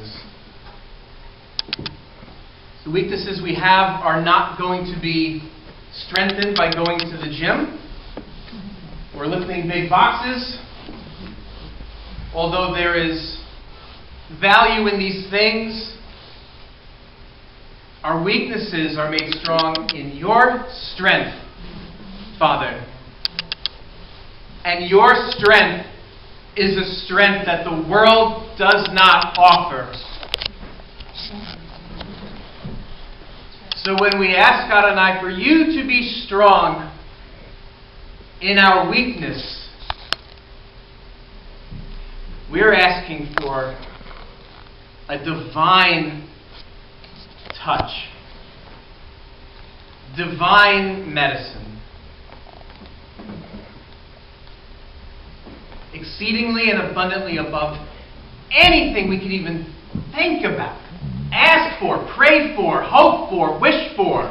weaknesses. The weaknesses we have are not going to be strengthened by going to the gym or lifting big boxes. Although there is value in these things, our weaknesses are made strong in your strength, Father. And your strength is a strength that the world does not offer. So when we ask Adonai for you to be strong in our weakness, we're asking for a divine touch, divine medicine, exceedingly and abundantly above anything we could even think about, ask for, pray for, hope for, wish for.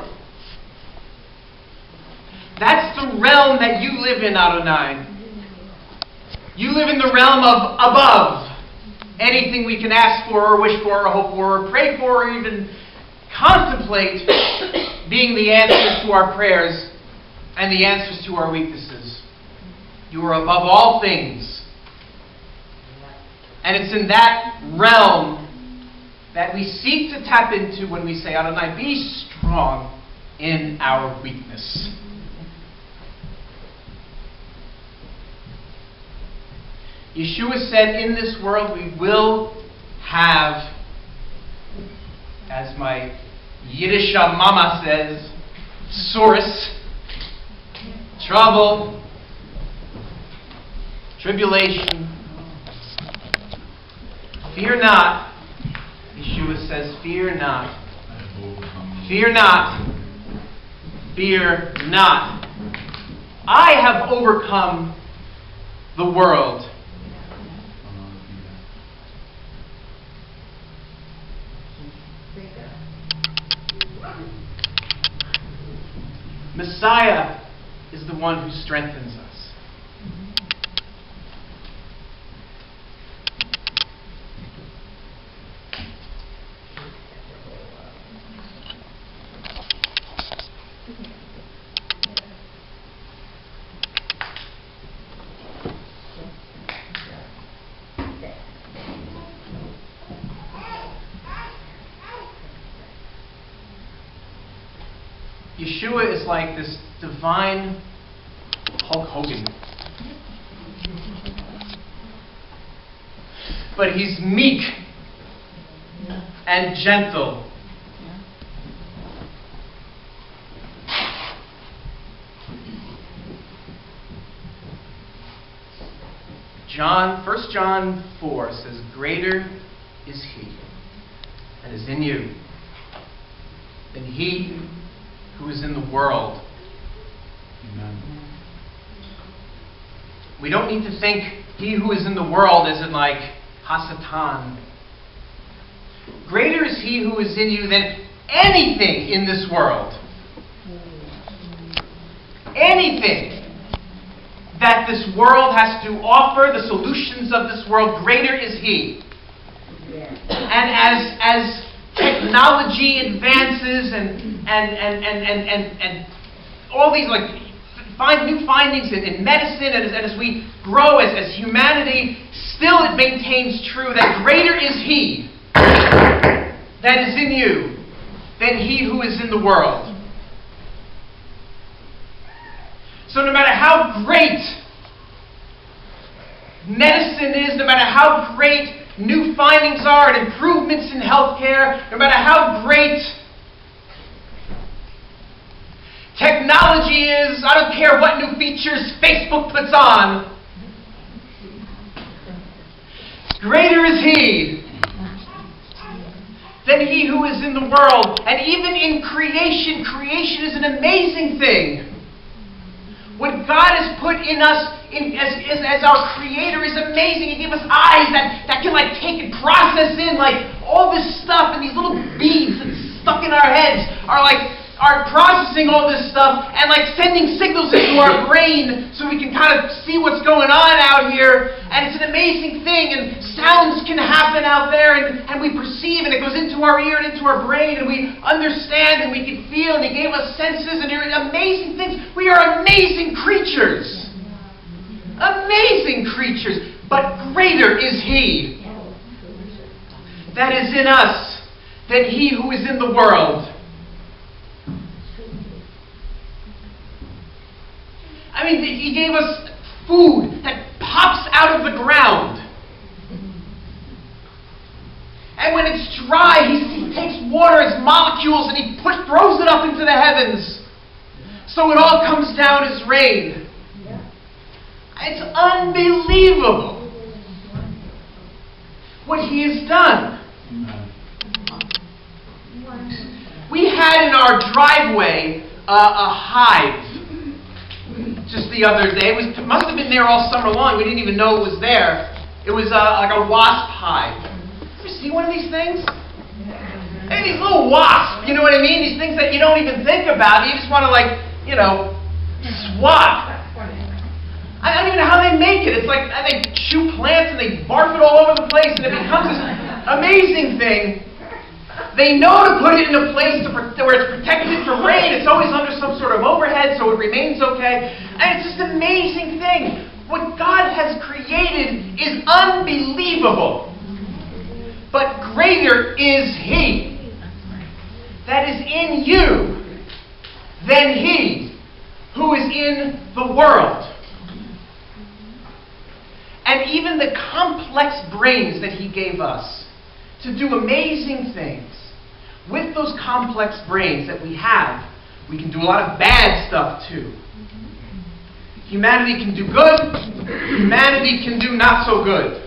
That's the realm that you live in, Adonai. You live in the realm of above anything we can ask for or wish for or hope for or pray for or even contemplate being the answers to our prayers and the answers to our weaknesses. You are above all things. And it's in that realm that we seek to tap into when we say, Adonai, be strong in our weakness. Yeshua said, in this world we will have, as my Yiddish mama says, source, trouble, tribulation. Fear not. Yeshua says, fear not. Fear not. Fear not. I have overcome the world. Messiah is the one who strengthens us. Yeshua is like this divine Hulk Hogan. But he's meek and gentle. First John 4 says, greater is he that is in you than he who is in the world. Amen. We don't need to think he who is in the world as in like Hasatan. Greater is he who is in you than anything in this world. Anything that this world has to offer, the solutions of this world, greater is he. And as technology advances and all these find new findings in medicine, and as we grow as humanity, still it maintains true that greater is he that is in you than he who is in the world. So no matter how great medicine is, no matter how great new findings are and improvements in healthcare, no matter how great technology is, I don't care what new features Facebook puts on, greater is he than he who is in the world. And even in creation is an amazing thing. What God has put in us as our Creator is amazing. He gave us eyes that can take and process in all this stuff, and these little beads that's stuck in our heads are are processing all this stuff and like sending signals into our brain so we can kind of see what's going on out here. And it's an amazing thing, and sounds can happen out there, and we perceive, and it goes into our ear and into our brain, and we understand, and we can feel, and He gave us senses, and they're amazing things. We are amazing creatures. Amazing creatures. But greater is He that is in us than he who is in the world. I mean, He gave us food that pops out of the ground. And when it's dry, He takes water as molecules and He throws it up into the heavens. So it all comes down as rain. It's unbelievable what He has done. We had in our driveway a hive just the other day. It must have been there all summer long. We didn't even know it was there. It was like a wasp hive. You ever see one of these things? Hey, these little wasps, you know what I mean? These things that you don't even think about. You just want to swat. I don't even know how they make it. It's like they shoot plants and they barf it all over the place, and it becomes this amazing thing. They know to put it in a place where it's protected from rain. It's always under some sort of overhead, so it remains okay. And it's just an amazing thing. What God has created is unbelievable. But greater is He that is in you than he who is in the world. And even the complex brains that He gave us to do amazing things, with those complex brains that we have, we can do a lot of bad stuff too. Humanity can do good, humanity can do not so good.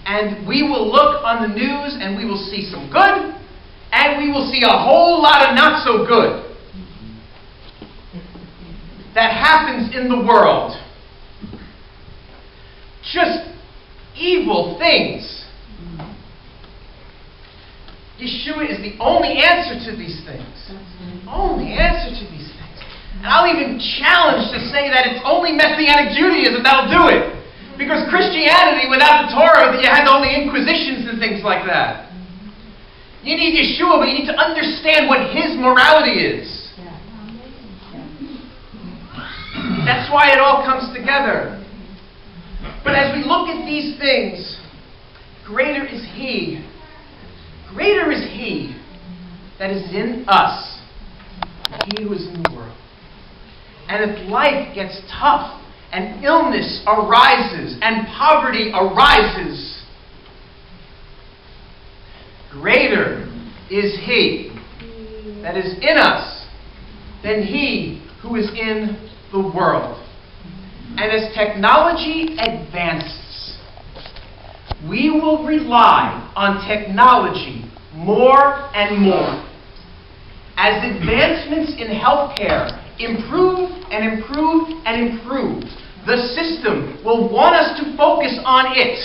And we will look on the news and we will see some good, and we will see a whole lot of not so good that happens in the world. Just evil things. Yeshua is the only answer to these things. Only answer to these things. And I'll even challenge to say that it's only Messianic Judaism that'll do it. Because Christianity, without the Torah, you had only inquisitions and things like that. You need Yeshua, but you need to understand what His morality is. That's why it all comes together. But as we look at these things, greater is He. Greater is He that is in us than he who is in the world. And if life gets tough, and illness arises, and poverty arises, greater is He that is in us than he who is in the world. And as technology advances, we will rely on technology more and more. As advancements in healthcare improve and improve and improve, the system will want us to focus on it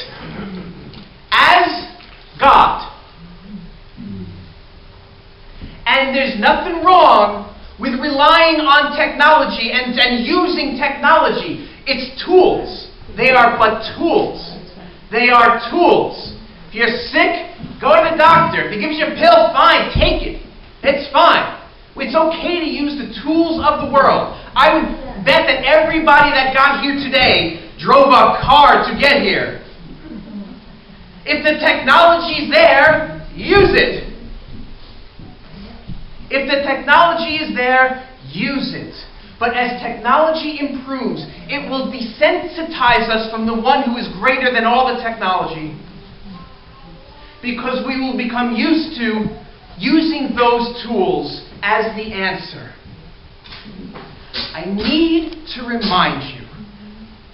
as God. And there's nothing wrong with relying on technology and using technology. It's tools. They are but tools. They are tools. If you're sick, go to the doctor. If he gives you a pill, fine, take it. It's fine. It's okay to use the tools of the world. I would bet that everybody that got here today drove a car to get here. If the technology's there, use it. If the technology is there, use it. But as technology improves, it will desensitize us from the one who is greater than all the technology. Because we will become used to using those tools as the answer. I need to remind you,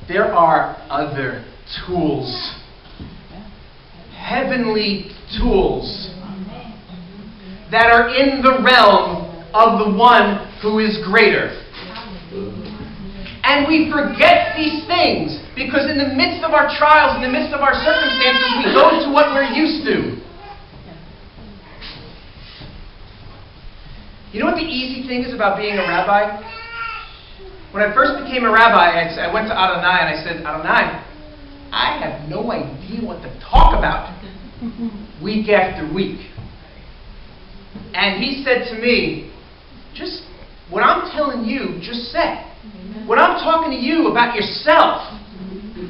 there are other tools. Heavenly tools that are in the realm of the one who is greater. And we forget these things because in the midst of our trials, in the midst of our circumstances, we go to what we're used to. You know what the easy thing is about being a rabbi? When I first became a rabbi, I went to Adonai and I said, Adonai, I have no idea what to talk about week after week. And he said to me, just what I'm telling you, just say. What I'm talking to you about yourself,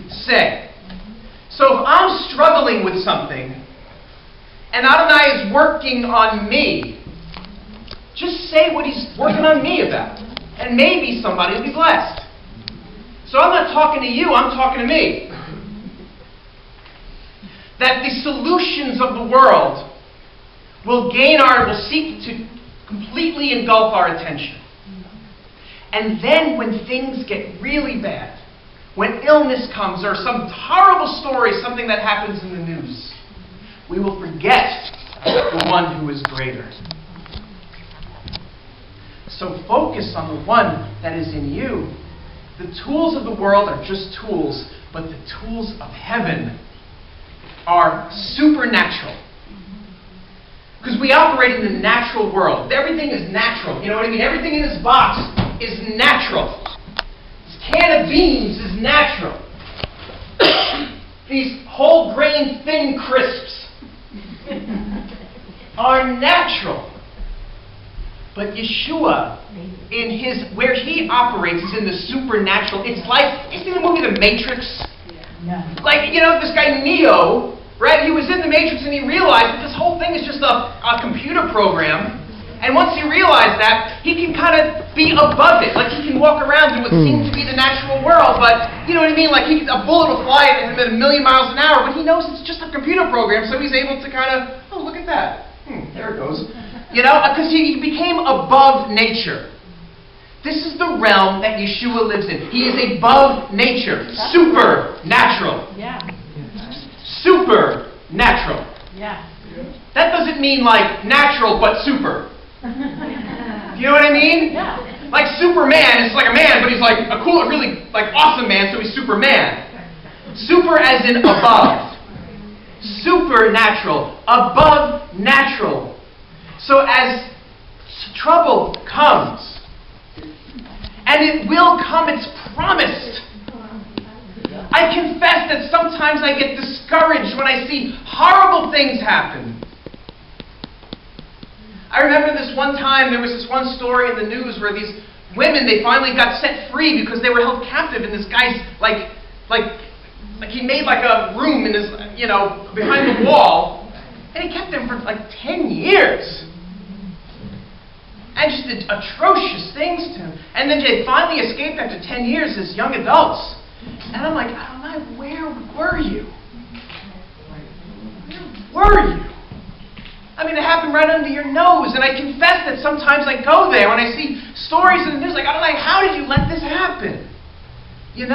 say. So if I'm struggling with something, and Adonai is working on me, just say what he's working on me about. And maybe somebody will be blessed. So I'm not talking to you, I'm talking to me. That the solutions of the world will seek to completely engulf our attention. And then when things get really bad, when illness comes or some horrible story, something that happens in the news, we will forget the one who is greater. So focus on the one that is in you. The tools of the world are just tools, but the tools of heaven are supernatural. Because we operate in the natural world. Everything is natural. You know what I mean? Everything in this box is natural. This can of beans is natural. These whole grain thin crisps are natural. But Yeshua, where he operates is in the supernatural. It's like, you see the movie The Matrix? Yeah. Like, this guy Neo, right? He was in the Matrix and he realized that this whole thing is just a computer program. And once he realized that, he can kind of be above it. Like, he can walk around in what seems to be the natural world, but, you know what I mean? Like, a bullet will fly at him at 1,000,000 miles an hour, but he knows it's just a computer program, so he's able to kind of, oh, look at that. There it goes. Because he became above nature. This is the realm that Yeshua lives in. He is above nature. Supernatural. Yeah. Supernatural. Yeah. That doesn't mean like natural but super. You know what I mean? Yeah. Like Superman is like a man, but he's like a cool, really like awesome man, so he's Superman. Super as in above. Supernatural. Above natural. So as trouble comes, and it will come, it's promised. I confess that sometimes I get discouraged when I see horrible things happen. I remember this one time, there was this one story in the news where these women, they finally got set free because they were held captive, and this guy's like he made like a room in his, behind the wall, and he kept them for like 10 years. And just did atrocious things to him. And then they finally escaped after 10 years as young adults. And I'm like, Adonai, where were you? Where were you? I mean, it happened right under your nose. And I confess that sometimes I go there when I see stories in the news, like, Adonai, how did you let this happen? And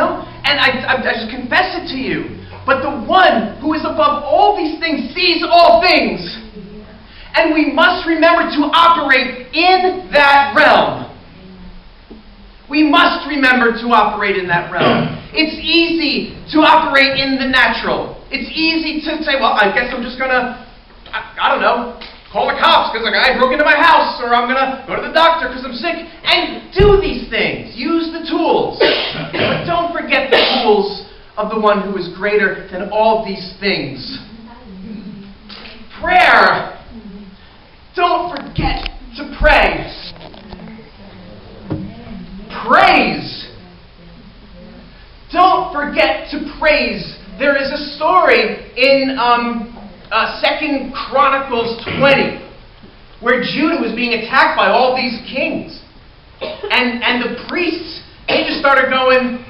I just confess it to you. But the one who is above all these things sees all things. And we must remember to operate in that realm. We must remember to operate in that realm. It's easy to operate in the natural. It's easy to say, well, I guess I'm just going to, I don't know, call the cops because a guy broke into my house, or I'm going to go to the doctor because I'm sick. And do these things. Use the tools. But don't forget the tools of the one who is greater than all these things. Prayer. Don't forget to pray. Praise. Don't forget to praise. There is a story in 2 Chronicles 20 where Judah was being attacked by all these kings. And the priests, they just started going,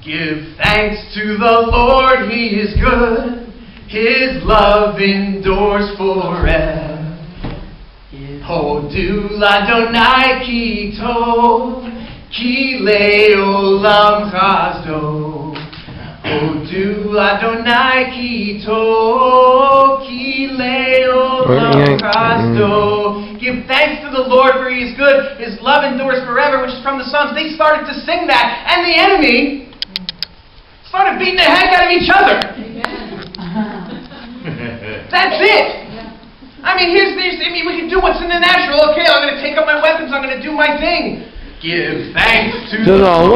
give thanks to the Lord, He is good. His love endures forever. Hodu l'Adonai ki tov, ki le'olam chasdo. Hodu l'Adonai ki tov, ki le'olam chasdo. Give thanks to the Lord for He is good. His love endures forever, which is from the Psalms. They started to sing that, and the enemy started beating the heck out of each other. That's it. I mean, we can do what's in the natural. Okay, I'm going to take up my weapons. I'm going to do my thing. Give thanks to the Lord.